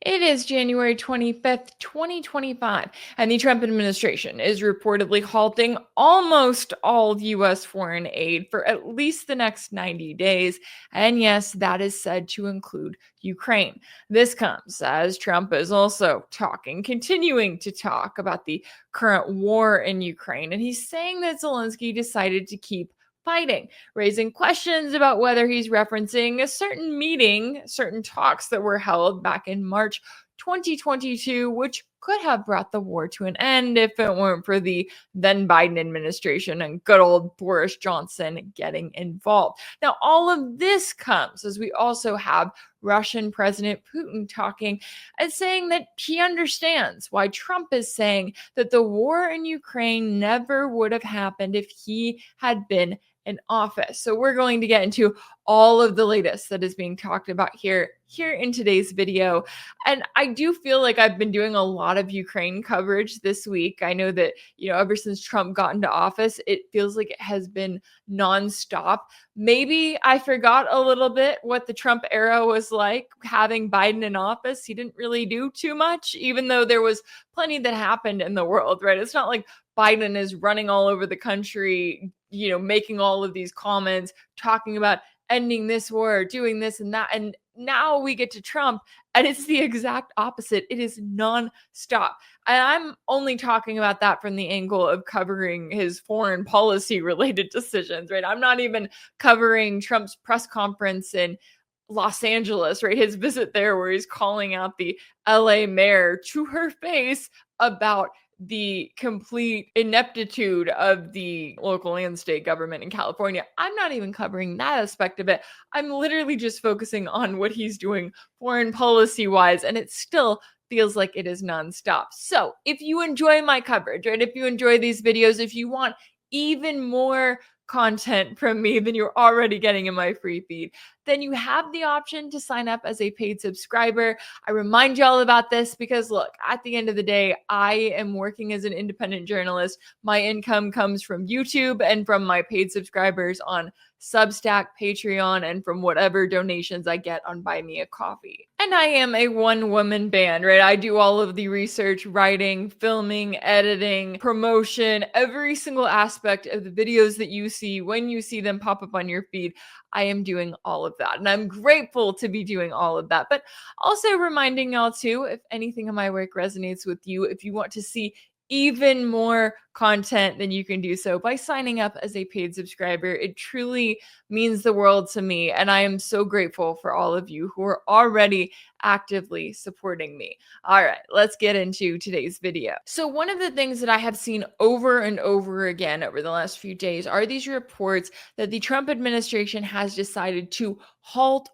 It is January 25th, 2025, and the Trump administration is reportedly halting almost all U.S. foreign aid for at least the next 90 days. And yes, that is said to include Ukraine. This comes as Trump is also continuing to talk about the current war in Ukraine. And he's saying that Zelensky decided to keep fighting, raising questions about whether he's referencing a certain meeting, certain talks that were held back in March 2022, which could have brought the war to an end if it weren't for the then Biden administration and good old Boris Johnson getting involved. Now, all of this comes as we also have Russian President Putin talking and saying that he understands why Trump is saying that the war in Ukraine never would have happened if he had been in office. So we're going to get into all of the latest that is being talked about here in today's video. And I do feel like I've been doing a lot of Ukraine coverage this week. I know that, ever since Trump got into office, it feels like it has been nonstop. Maybe I forgot a little bit what the Trump era was like having Biden in office. He didn't really do too much, even though there was plenty that happened in the world, right? It's not like Biden is running all over the country, making all of these comments, talking about ending this war, doing this and that. And now we get to Trump and it's the exact opposite. It is nonstop. And I'm only talking about that from the angle of covering his foreign policy related decisions, right? I'm not even covering Trump's press conference in Los Angeles, right? His visit there where he's calling out the LA mayor to her face about the complete ineptitude of the local and state government in California. I'm not even covering that aspect of it. I'm literally just focusing on what he's doing foreign policy wise, and it still feels like it is nonstop. So if you enjoy my coverage, right, if you enjoy these videos, if you want even more content from me than you're already getting in my free feed, then you have the option to sign up as a paid subscriber. I remind you all about this because look, at the end of the day, I am working as an independent journalist. My income comes from YouTube and from my paid subscribers on Substack, Patreon, and from whatever donations I get on Buy Me a Coffee. And I am a one-woman band, right? I do all of the research, writing, filming, editing, promotion, every single aspect of the videos that you see when you see them pop up on your feed. I am doing all of that. And I'm grateful to be doing all of that. But also reminding y'all too, if anything in my work resonates with you, if you want to see even more content, then you can do so by signing up as a paid subscriber. It truly means the world to me. And I am so grateful for all of you who are already actively supporting me. All right, let's get into today's video. So one of the things that I have seen over and over again over the last few days are these reports that the Trump administration has decided to halt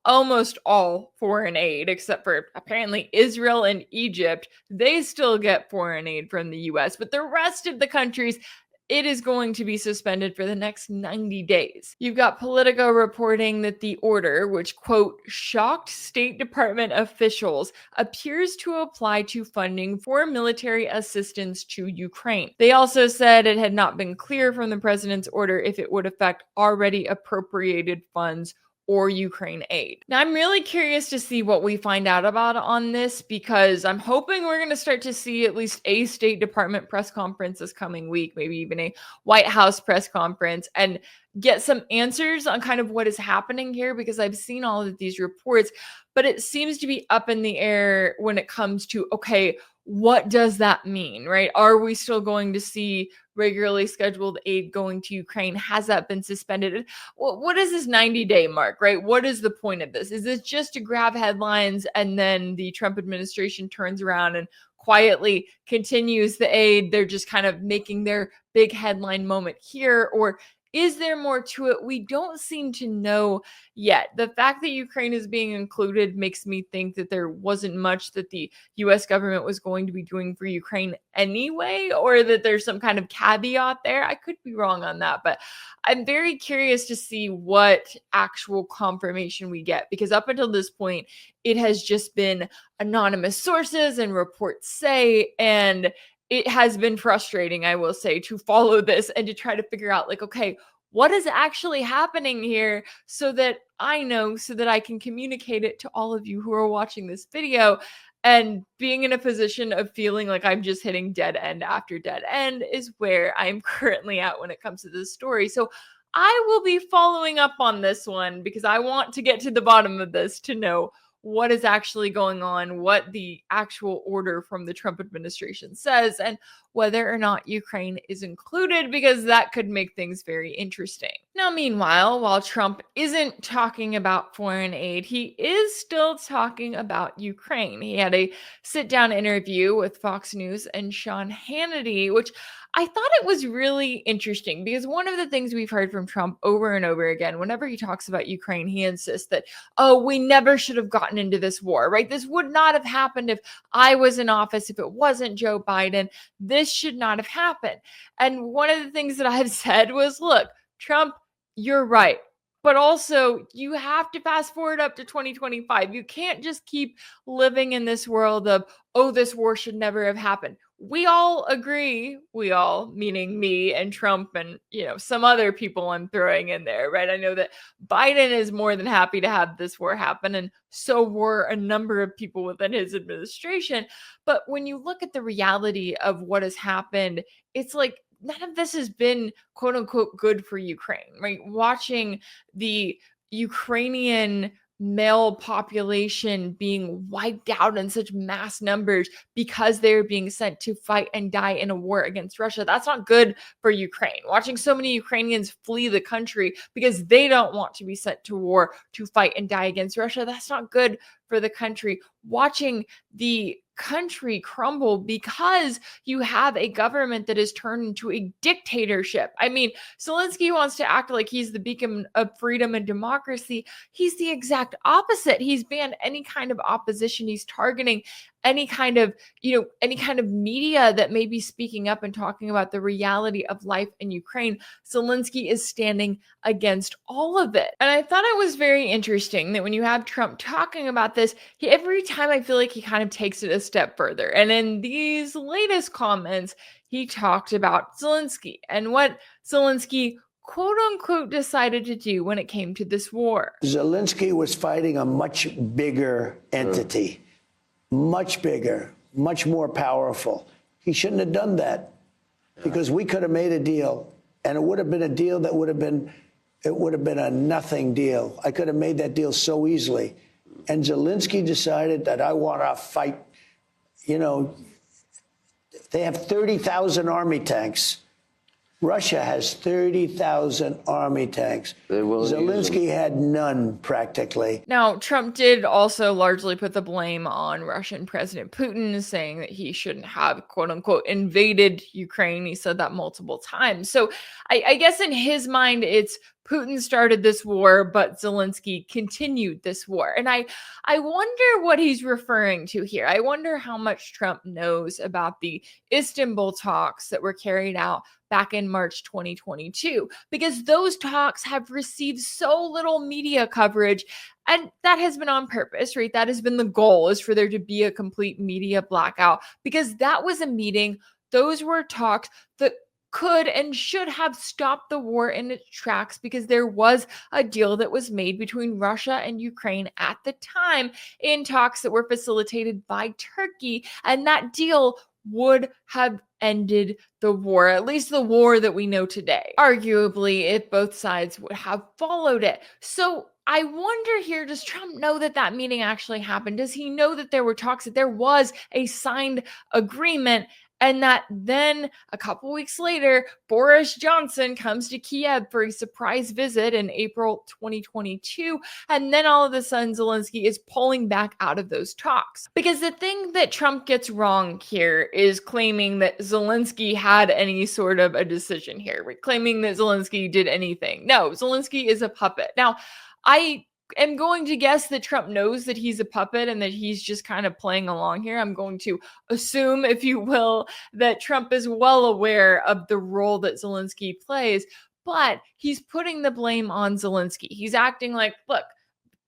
almost all foreign aid, except for apparently Israel and Egypt. They still get foreign aid from the US, but the rest of the countries, it is going to be suspended for the next 90 days. You've got Politico reporting that the order, which, quote, shocked State Department officials, appears to apply to funding for military assistance to Ukraine. They also said it had not been clear from the president's order if it would affect already appropriated funds or Ukraine aid. Now, I'm really curious to see what we find out about on this because I'm hoping we're going to start to see at least a State Department press conference this coming week, maybe even a White House press conference, and get some answers on kind of what is happening here because I've seen all of these reports, but it seems to be up in the air when it comes to, okay, what does that mean, right? Are we still going to see regularly scheduled aid going to Ukraine? Has that been suspended? What is this 90-day mark, right? What is the point of this? Is this just to grab headlines and then the Trump administration turns around and quietly continues the aid? They're just kind of making their big headline moment here, or is there more to it? We don't seem to know yet. The fact that Ukraine is being included makes me think that there wasn't much that the US government was going to be doing for Ukraine anyway, or that there's some kind of caveat there. I could be wrong on that, but I'm very curious to see what actual confirmation we get, because up until this point, it has just been anonymous sources and reports say, and it has been frustrating, I will say, to follow this and to try to figure out, like, okay, what is actually happening here so that I know, so that I can communicate it to all of you who are watching this video. And being in a position of feeling like I'm just hitting dead end after dead end is where I'm currently at when it comes to this story. So I will be following up on this one because I want to get to the bottom of this to know what is actually going on, what the actual order from the Trump administration says, and whether or not Ukraine is included, because that could make things very interesting. Now, meanwhile, while Trump isn't talking about foreign aid, he is still talking about Ukraine. He had a sit-down interview with Fox News and Sean Hannity, which I thought it was really interesting because one of the things we've heard from Trump over and over again, whenever he talks about Ukraine, he insists that, oh, we never should have gotten into this war, right? This would not have happened if I was in office, if it wasn't Joe Biden. This should not have happened. And one of the things that I've said was, look, Trump, you're right. But also, you have to fast forward up to 2025. You can't just keep living in this world of, oh, this war should never have happened. We all agree, we all, meaning me and Trump and, some other people I'm throwing in there, right? I know that Biden is more than happy to have this war happen, and so were a number of people within his administration. But when you look at the reality of what has happened, it's like none of this has been quote unquote good for Ukraine, right? Watching the Ukrainian male population being wiped out in such mass numbers because they're being sent to fight and die in a war against Russia. That's not good for Ukraine. Watching so many Ukrainians flee the country because they don't want to be sent to war to fight and die against Russia. That's not good for the country. Watching the country crumble because you have a government that is turned into a dictatorship. I mean, Zelensky wants to act like he's the beacon of freedom and democracy. He's the exact opposite. He's banned any kind of opposition. He's targeting any kind of media that may be speaking up and talking about the reality of life in Ukraine. Zelensky is standing against all of it. And I thought it was very interesting that when you have Trump talking about this, every time I feel like he kind of takes it a step further. And in these latest comments, he talked about Zelensky and what Zelensky quote unquote decided to do when it came to this war. Zelensky was fighting a much bigger entity. Much bigger, much more powerful. He shouldn't have done that because we could have made a deal, and it would have been a deal that would have been a nothing deal. I could have made that deal so easily. And Zelensky decided that I want to fight. They have 30,000 army tanks. Russia has 30,000 army tanks. Zelensky had none, practically. Now, Trump did also largely put the blame on Russian President Putin, saying that he shouldn't have, quote unquote, invaded Ukraine. He said that multiple times. So I guess in his mind, it's Putin started this war, but Zelensky continued this war. And I wonder what he's referring to here. I wonder how much Trump knows about the Istanbul talks that were carried out back in March 2022, because those talks have received so little media coverage. And that has been on purpose, right? That has been the goal, is for there to be a complete media blackout, because that was a meeting. Those were talks that could and should have stopped the war in its tracks, because there was a deal that was made between Russia and Ukraine at the time in talks that were facilitated by Turkey. And that deal would have ended the war, at least the war that we know today, arguably, if both sides would have followed it. So I wonder here, does Trump know that that meeting actually happened? Does he know that there were talks, that there was a signed agreement? And that then a couple weeks later, Boris Johnson comes to Kiev for a surprise visit in April 2022. And then all of a sudden, Zelensky is pulling back out of those talks. Because the thing that Trump gets wrong here is claiming that Zelensky had any sort of a decision here, right? Claiming that Zelensky did anything. No, Zelensky is a puppet. Now, I am going to guess that Trump knows that he's a puppet and that he's just kind of playing along here. I'm going to assume, if you will, that Trump is well aware of the role that Zelensky plays, but he's putting the blame on Zelensky. He's acting like, look,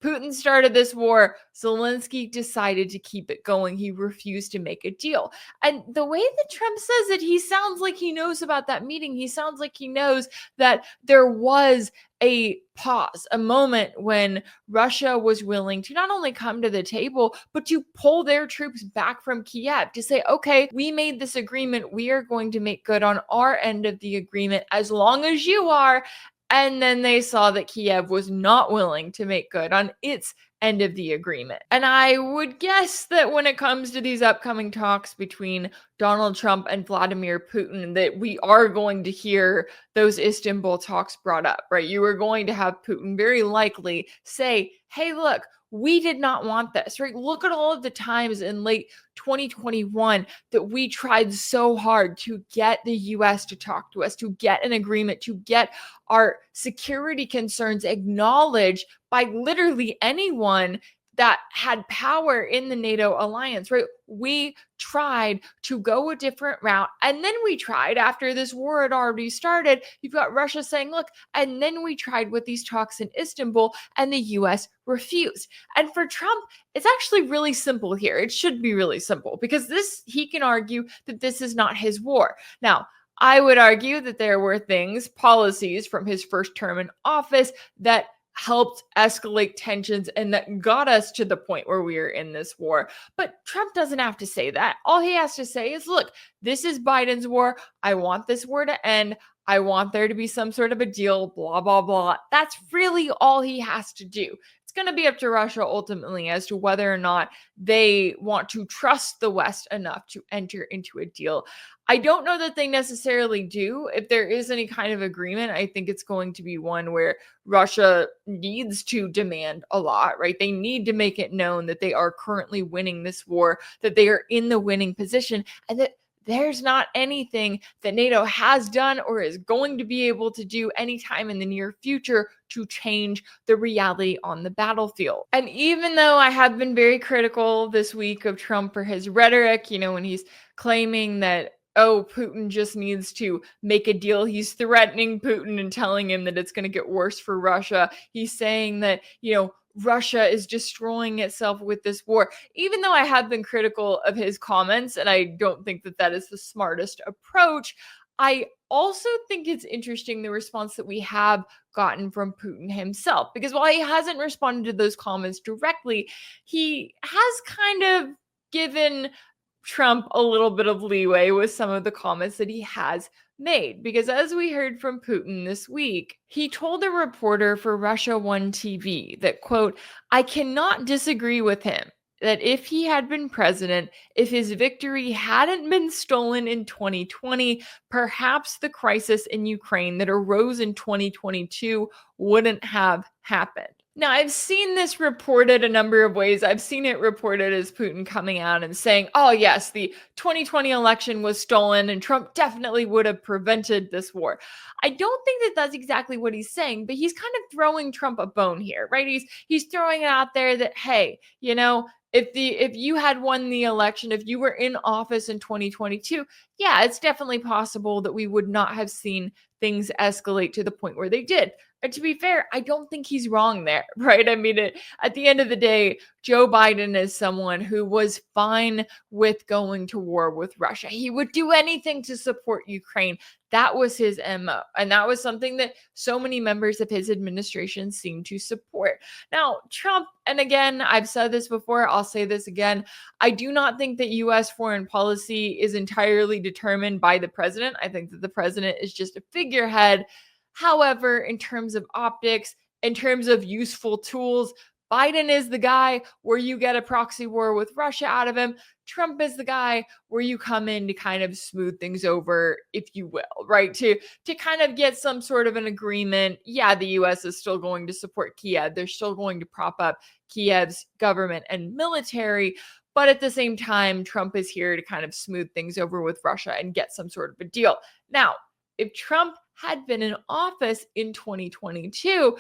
Putin started this war. Zelensky decided to keep it going. He refused to make a deal. And the way that Trump says it, he sounds like he knows about that meeting. He sounds like he knows that there was a pause, a moment when Russia was willing to not only come to the table, but to pull their troops back from Kiev, to say, okay, we made this agreement. We are going to make good on our end of the agreement as long as you are. And then they saw that Kiev was not willing to make good on its end of the agreement. And I would guess that when it comes to these upcoming talks between Donald Trump and Vladimir Putin, that we are going to hear those Istanbul talks brought up, right? You are going to have Putin very likely say, hey, look, we did not want this, right? Look at all of the times in late 2021 that we tried so hard to get the US to talk to us, to get an agreement, to get our security concerns acknowledged by literally anyone that had power in the NATO alliance, right? We tried to go a different route. And then we tried, after this war had already started, you've got Russia saying, look, and then we tried with these talks in Istanbul, and the US refused. And for Trump, it's actually really simple here. It should be really simple, because he can argue that this is not his war. Now, I would argue that there were policies from his first term in office that helped escalate tensions and that got us to the point where we are in this war. But Trump doesn't have to say that. All he has to say is, look, this is Biden's war. I want this war to end. I want there to be some sort of a deal, blah, blah, blah. That's really all he has to do. It's going to be up to Russia ultimately as to whether or not they want to trust the West enough to enter into a deal. I don't know that they necessarily do. If there is any kind of agreement, I think it's going to be one where Russia needs to demand a lot, right? They need to make it known that they are currently winning this war, that they are in the winning position, and that there's not anything that NATO has done or is going to be able to do anytime in the near future to change the reality on the battlefield. And even though I have been very critical this week of Trump for his rhetoric, when he's claiming that, oh, Putin just needs to make a deal. He's threatening Putin and telling him that it's going to get worse for Russia. He's saying that, Russia is destroying itself with this war. Even though I have been critical of his comments, and I don't think that that is the smartest approach, I also think it's interesting the response that we have gotten from Putin himself. Because while he hasn't responded to those comments directly, he has kind of given Trump a little bit of leeway with some of the comments that he has made. Because as we heard from Putin this week, he told a reporter for Russia One TV that, quote, I cannot disagree with him that if he had been president, if his victory hadn't been stolen in 2020, perhaps the crisis in Ukraine that arose in 2022 wouldn't have happened. Now, I've seen this reported a number of ways. I've seen it reported as Putin coming out and saying, oh, yes, the 2020 election was stolen and Trump definitely would have prevented this war. I don't think that that's exactly what he's saying, but he's kind of throwing Trump a bone here, right? He's throwing it out there that, hey, if you had won the election, if you were in office in 2022, yeah, it's definitely possible that we would not have seen things escalate to the point where they did. And to be fair, I don't think he's wrong there, right? I mean, at the end of the day, Joe Biden is someone who was fine with going to war with Russia. He would do anything to support Ukraine. That was his MO. And that was something that so many members of his administration seem to support. Now, Trump, and again, I've said this before, I'll say this again, I do not think that U.S. foreign policy is entirely determined by the president. I think that the president is just a figurehead. However, in terms of optics, in terms of useful tools, Biden is the guy where you get a proxy war with Russia out of him. Trump is the guy where you come in to kind of smooth things over, if you will, right? To kind of get some sort of an agreement. Yeah, the U.S. is still going to support Kiev. They're still going to prop up Kiev's government and military. But at the same time, Trump is here to kind of smooth things over with Russia and get some sort of a deal. Now, if Trump had been in office in 2022,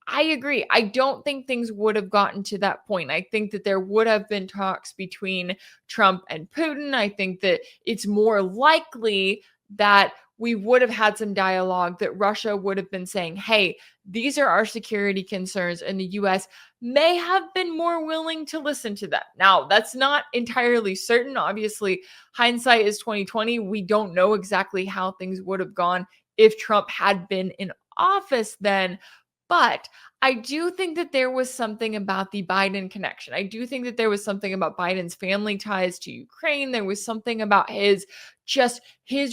I agree. I don't think things would have gotten to that point. I think that there would have been talks between Trump and Putin. I think that it's more likely that we would have had some dialogue, that Russia would have been saying, hey, these are our security concerns, and the US may have been more willing to listen to them. Now, that's not entirely certain. Obviously, hindsight is 2020. We don't know exactly how things would have gone if Trump had been in office then. But I do think that there was something about the Biden connection. I do think that there was something about Biden's family ties to Ukraine. There was something about his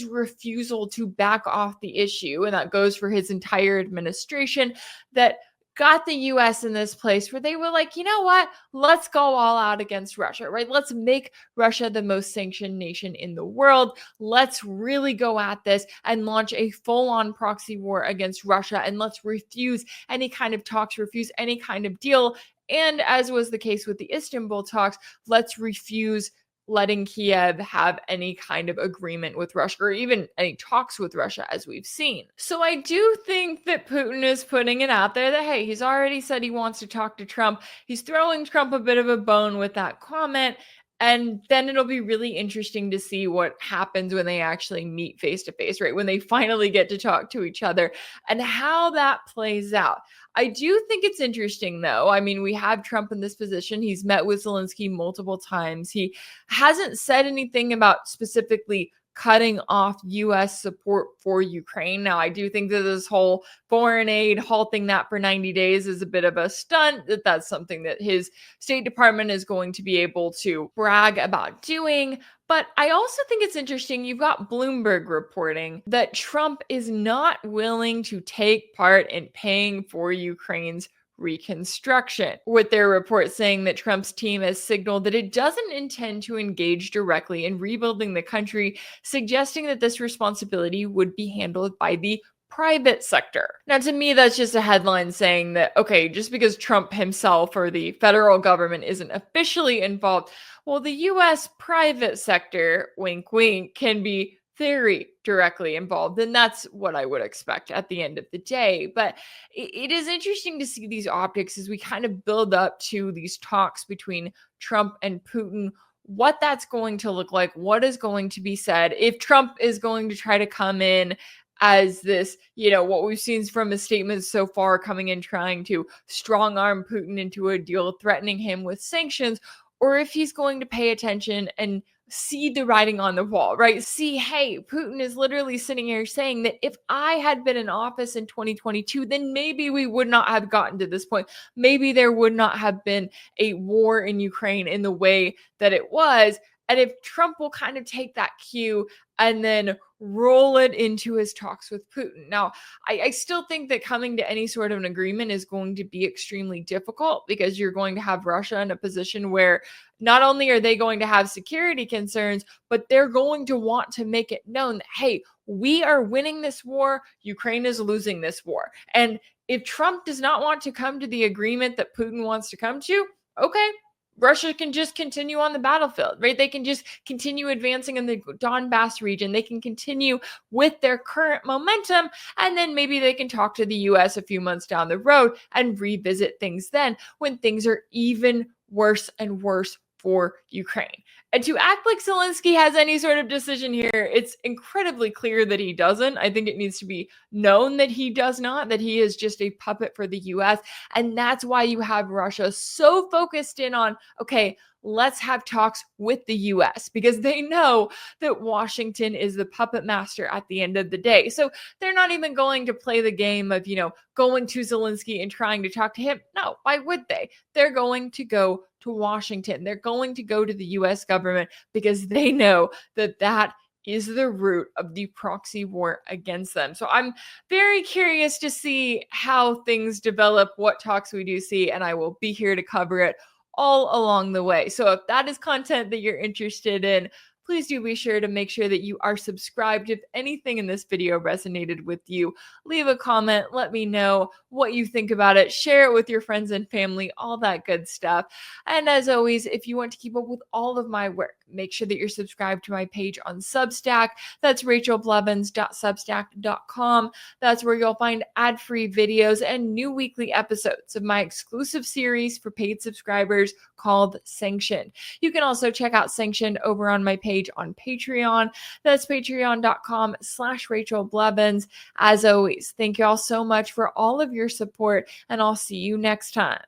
refusal to back off the issue. And that goes for his entire administration, that got the US in this place where they were like, you know what? Let's go all out against Russia, right? Let's make Russia the most sanctioned nation in the world. Let's really go at this and launch a full-on proxy war against Russia. And let's refuse any kind of talks, refuse any kind of deal. And as was the case with the Istanbul talks, let's refuse letting Kiev have any kind of agreement with Russia, or even any talks with Russia, as we've seen. So I do think that Putin is putting it out there that, hey, he's already said he wants to talk to Trump. He's throwing Trump a bit of a bone with that comment. And then it'll be really interesting to see what happens when they actually meet face to face, right? When they finally get to talk to each other and how that plays out. I do think it's interesting, though. I mean, we have Trump in this position. He's met with Zelensky multiple times. He hasn't said anything about specifically cutting off U.S. support for Ukraine. Now, I do think that this whole foreign aid, halting that for 90 days is a bit of a stunt, that's something that his State Department is going to be able to brag about doing. But I also think it's interesting, you've got Bloomberg reporting that Trump is not willing to take part in paying for Ukraine's reconstruction, with their report saying that Trump's team has signaled that it doesn't intend to engage directly in rebuilding the country, suggesting that this responsibility would be handled by the private sector. Now, to me, that's just a headline saying that, okay, just because Trump himself or the federal government isn't officially involved, well, the US private sector, wink, wink, can be very directly involved. And that's what I would expect at the end of the day. But it is interesting to see these optics as we kind of build up to these talks between Trump and Putin, what that's going to look like, what is going to be said, if Trump is going to try to come in as this, what we've seen from his statements so far, coming in trying to strong arm Putin into a deal, threatening him with sanctions, or if he's going to pay attention and see the writing on the wall, right? See, hey, Putin is literally sitting here saying that if I had been in office in 2022, then maybe we would not have gotten to this point. Maybe there would not have been a war in Ukraine in the way that it was. And if Trump will kind of take that cue and then roll it into his talks with Putin. Now, I still think that coming to any sort of an agreement is going to be extremely difficult, because you're going to have Russia in a position where not only are they going to have security concerns, but they're going to want to make it known that, hey, we are winning this war, Ukraine is losing this war. And if Trump does not want to come to the agreement that Putin wants to come to, okay, Russia can just continue on the battlefield, right? They can just continue advancing in the Donbass region. They can continue with their current momentum, and then maybe they can talk to the US a few months down the road and revisit things then, when things are even worse and worse for Ukraine. And to act like Zelensky has any sort of decision here, it's incredibly clear that he doesn't. I think it needs to be known that he does not, that he is just a puppet for the US. And that's why you have Russia so focused in on, okay, let's have talks with the US, because they know that Washington is the puppet master at the end of the day. So they're not even going to play the game of, going to Zelensky and trying to talk to him. No, why would they? They're going to go to Washington. They're going to go to the US government, because they know that that is the root of the proxy war against them. So I'm very curious to see how things develop, what talks we do see, and I will be here to cover it all along the way. So if that is content that you're interested in, please do be sure to make sure that you are subscribed. If anything in this video resonated with you, leave a comment. Let me know what you think about it. Share it with your friends and family, all that good stuff. And as always, if you want to keep up with all of my work, make sure that you're subscribed to my page on Substack. That's rachelblevins.substack.com. That's where you'll find ad-free videos and new weekly episodes of my exclusive series for paid subscribers called Sanctioned. You can also check out Sanctioned over on my page on Patreon. That's patreon.com/Rachel Blevins. As always, thank you all so much for all of your support, and I'll see you next time.